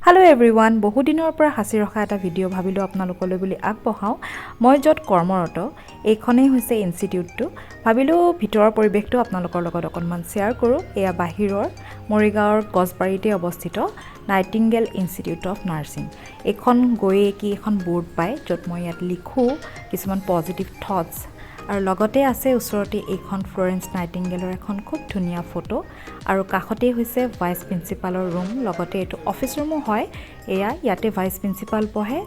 Hello everyone, বহু দিনৰ পৰা হাসি ৰখা এটা ভিডিঅ' ভাবিলো আপোনালোকলৈ বুলি আগবঢ়াও। মই যত কৰ্মৰত এইখনেই হৈছে ইনষ্টিটিউটটো। ভাবিলো ভিতৰৰ পৰিৱেশটো আপোনালোকৰ লগত অকনমান শেয়াৰ কৰো। এয়া বাহিৰৰ মৰিগাঁৱৰ গছবাৰীতে অৱস্থিত নাইটিংগেল ইনষ্টিটিউট অফ নাৰ্ছিং। এখন গৈয়ে কি এখন বোৰ্ড পায় যত মই ইয়াত লিখো কিছুমান পজিটিভ থটস আৰু লগতে আছে ওচৰতে এইখন ফ্লোৰেন্স নাইটিংগেলৰ এখন খুব ধুনীয়া ফটো আৰু কাষতে হৈছে ভাইস প্ৰিন্সিপালৰ ৰুম। লগতে এটো অফিস ৰুমো হয়। এয়া ইয়াতে ভাইস প্ৰিন্সিপাল বহে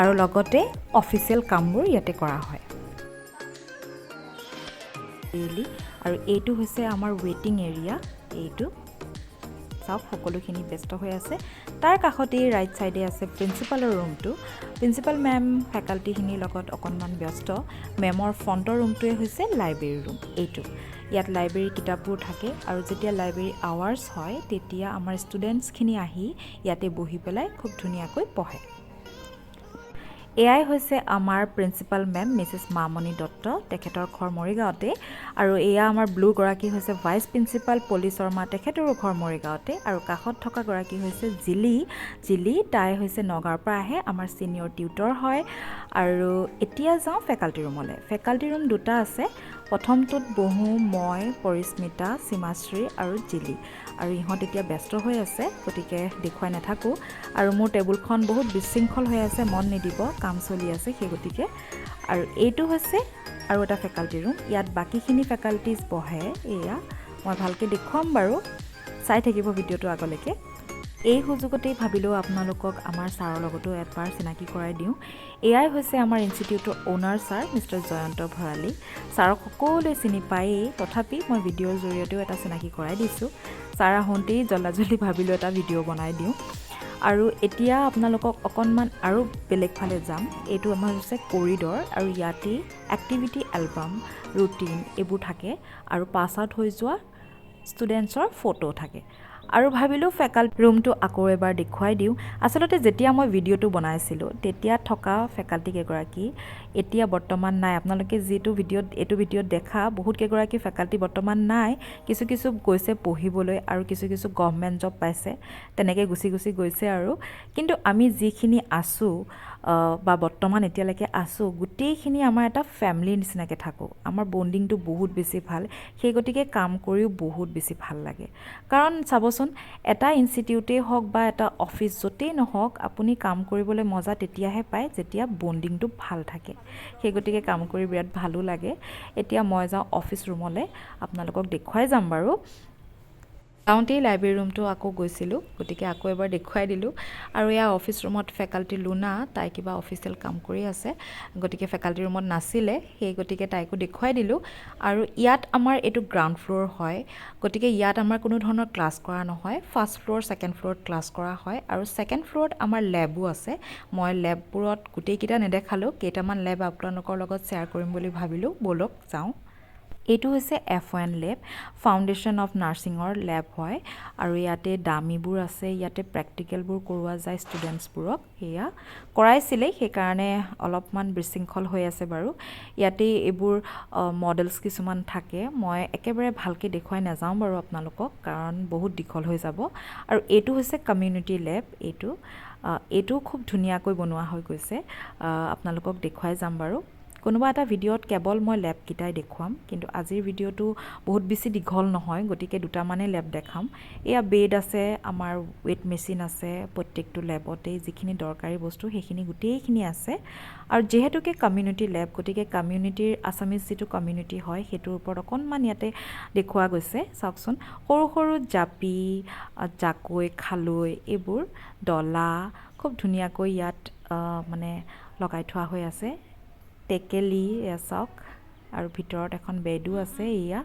আৰু লগতে অফিচিয়েল কামবোৰ ইয়াতে কৰা হয়। আৰু এইটো হৈছে আমাৰ ৱেটিং এৰিয়া। এইটো সব সকলোখিনি ব্যস্ত হৈ আছে। তাৰ কাষতে ৰাইট সাইডে আছে প্ৰিন্সিপালৰ ৰুমটো। প্ৰিন্সিপাল মেম ফেকাল্টিখিনিৰ লগত অকনমান ব্যস্ত। মেমৰ ফ্ৰণ্টৰ ৰুমটোৱে হৈছে লাইব্ৰেৰী ৰুম। এইটো ইয়াত লাইব্ৰেৰী কিতাপবোৰ থাকে আৰু যেতিয়া লাইব্ৰেৰী আৱাৰ্ছ হয় তেতিয়া আমাৰ ষ্টুডেণ্টছখিনি আহি ইয়াতে বহি পেলাই খুব ধুনীয়াকৈ পঢ়ে। এয়াই হৈছে আমাৰ principal ma'am Mrs Mamoni Dutta. তেখেতৰ ঘৰ মৰিগাঁৱতে আৰু এয়া আমাৰ ব্লু গৰাকী হৈছে ভাইস প্ৰিন্সিপাল পলি শৰ্মা। তেখেতৰো ঘৰ মৰিগাঁৱতে আৰু কাষত থকা গৰাকী হৈছে জিলি। তাই হৈছে নগাঁৱৰ পৰা আহে, আমাৰ সিনিয়ৰ টিউটৰ হয়। আৰু এতিয়া যাওঁ ফেকাল্টি ৰুমলৈ। ফেকাল্টি ৰুম দুটা আছে। প্ৰথমটোত বহো মই, পৰিস্মিতা, সীমাশ্ৰী আৰু জিলি। আৰু ইহঁত এতিয়া ব্যস্ত হৈ আছে, গতিকে দেখুৱাই নাথাকো। আৰু মোৰ টেবুলখন বহুত বিশৃংখল হৈ আছে, মন নিদিব, কাম চলি আছে সেই গতিকে। আৰু এইটো হৈছে আৰু এটা ফেকাল্টি ৰুম। ইয়াত বাকিখিনি ফেকাল্টিজ বহে। এয়া মই ভালকৈ দেখুৱাম বাৰু, চাই থাকিব ভিডিঅ'টো আগলৈকে। এই সুযোগতেই ভাবিলোঁ আপোনালোকক আমাৰ ছাৰৰ লগতো এবাৰ চিনাকি কৰাই দিওঁ। এয়াই হৈছে আমাৰ ইনষ্টিটিউটৰ owner sir mister Jayanta Bharali. ছাৰক সকলোৱে চিনি পায়েই, তথাপি মই ভিডিঅ'ৰ জৰিয়তেও এটা চিনাকি কৰাই দিছোঁ। ছাৰ আহোঁতেই জল্দি ভাবিলোঁ এটা ভিডিঅ' বনাই দিওঁ। আৰু এতিয়া আপোনালোকক অকনমান আৰু বেলেগ ফালে যাম। এইটো আমাৰ হৈছে কৰিডৰ আৰু ইয়াতে এক্টিভিটি এলবাম, ৰুটিন এইবোৰ থাকে আৰু পাছ আউট হৈ যোৱা ষ্টুডেণ্টছৰ ফটো থাকে। আৰু ভাবিলোঁ ফেকাল্টি ৰুমটো আকৌ এবাৰ দেখুৱাই দিওঁ। আচলতে যেতিয়া মই ভিডিঅ'টো বনাইছিলোঁ তেতিয়া থকা ফেকাল্টি কেইগৰাকী এতিয়া বৰ্তমান নাই। আপোনালোকে এইটো ভিডিঅ'ত দেখা বহুত কেইগৰাকী ফেকাল্টি বৰ্তমান নাই। কিছু গৈছে পঢ়িবলৈ আৰু কিছু গভৰ্ণমেণ্ট জব পাইছে, তেনেকৈ গুচি গৈছে আৰু। কিন্তু আমি যিখিনি আছোঁ বা বৰ্তমান এতিয়ালৈকে আছোঁ, গোটেইখিনি আমাৰ এটা ফেমিলিৰ নিচিনাকৈ থাকোঁ। আমাৰ বণ্ডিংটো বহুত বেছি ভাল, সেই গতিকে কাম কৰিও বহুত বেছি ভাল লাগে। কাৰণ চাবচোন, এটা ইনষ্টিটিউটেই হওক বা এটা অফিচ য'তেই নহওক, আপুনি কাম কৰিবলৈ মজা তেতিয়াহে পায় যেতিয়া বণ্ডিংটো ভাল থাকে। সেই গতিকে কাম কৰি বিৰাট ভালো লাগে। এতিয়া মই যাওঁ অফিচ ৰুমলৈ, আপোনালোকক দেখুৱাই যাম বাৰু। যাওঁতেই লাইব্ৰেৰী ৰুমটো আকৌ গৈছিলোঁ, গতিকে আকৌ এবাৰ দেখুৱাই দিলোঁ। আৰু এয়া অফিচ ৰুমত ফেকাল্টি লুনা, তাই কিবা অফিচিয়েল কাম কৰি আছে, গতিকে ফেকাল্টি ৰুমত নাছিলে, সেই গতিকে তাইকো দেখুৱাই দিলোঁ। আৰু ইয়াত আমাৰ এইটো গ্ৰাউণ্ড ফ্ল'ৰ হয়, গতিকে ইয়াত আমাৰ কোনো ধৰণৰ ক্লাছ কৰা নহয়। ফাৰ্ষ্ট ফ্ল'ৰ, ছেকেণ্ড ফ্ল'ৰত ক্লাছ কৰা হয়। আৰু ছেকেণ্ড ফ্ল'ৰত আমাৰ লেবো আছে। মই লেববোৰত গোটেইকেইটা নেদেখালোঁ, কেইটামান লেব আপোনালোকৰ লগত শ্বেয়াৰ কৰিম বুলি ভাবিলোঁ। ব'লক যাওঁ। এইটো হৈছে F1 লেব, ফাউণ্ডেশ্যন অফ নাৰ্ছিঙৰ লেব হয়। আৰু ইয়াতে ডামিবোৰ আছে, ইয়াতে প্ৰেক্টিকেলবোৰ কৰোৱা যায় ষ্টুডেণ্টছবোৰক। সেয়া কৰাইছিলেই, সেইকাৰণে অলপমান বিশৃংখল হৈ আছে বাৰু। ইয়াতে এইবোৰ মডেলছ কিছুমান থাকে। মই একেবাৰে ভালকৈ দেখুৱাই নাযাওঁ বাৰু আপোনালোকক, কাৰণ বহুত দীঘল হৈ যাব। আৰু এইটো হৈছে কমিউনিটি লেব। এইটো খুব ধুনীয়াকৈ বনোৱা হৈ গৈছে, আপোনালোকক দেখুৱাই যাম বাৰু। কোনোবা এটা ভিডিঅ'ত কেৱল মই লেবকেইটাই দেখুৱাম, কিন্তু আজিৰ ভিডিঅ'টো বহুত বেছি দীঘল নহয়, গতিকে দুটামানেই লেব দেখাম। এয়া বেড আছে, আমাৰ ৱেইট মেচিন আছে, প্ৰত্যেকটো লেবতেই যিখিনি দৰকাৰী বস্তু সেইখিনি গোটেইখিনি আছে। আৰু যিহেতুকে কমিউনিটি লেব, গতিকে কমিউনিটিৰ আছামিজ যিটো কমিউনিটি হয় সেইটোৰ ওপৰত অকণমান ইয়াতে দেখুওৱা গৈছে। চাওকচোন, সৰু জাপি, জাকৈ, খালৈ, এইবোৰ ডলা খুব ধুনীয়াকৈ ইয়াত মানে লগাই থোৱা হৈ আছে। টেকেলি এয়া চাওক, আৰু ভিতৰত এখন বেডো আছে। এয়া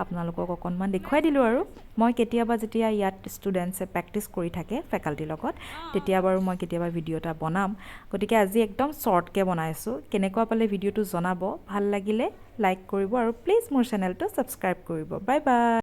আপোনালোকক অকণমান দেখুৱাই দিলোঁ। আৰু মই কেতিয়াবা যেতিয়া ইয়াত ষ্টুডেণ্টছে প্ৰেক্টিছ কৰি থাকে ফেকাল্টিৰ লগত, তেতিয়া বাৰু মই কেতিয়াবা ভিডিঅ' এটা বনাম। গতিকে আজি একদম শ্বৰ্টকৈ বনাইছোঁ। কেনেকুৱা পালে ভিডিঅ'টো জনাব, ভাল লাগিলে লাইক কৰিব আৰু প্লিজ মোৰ চেনেলটো ছাবস্ক্ৰাইব কৰিব। Bye bye.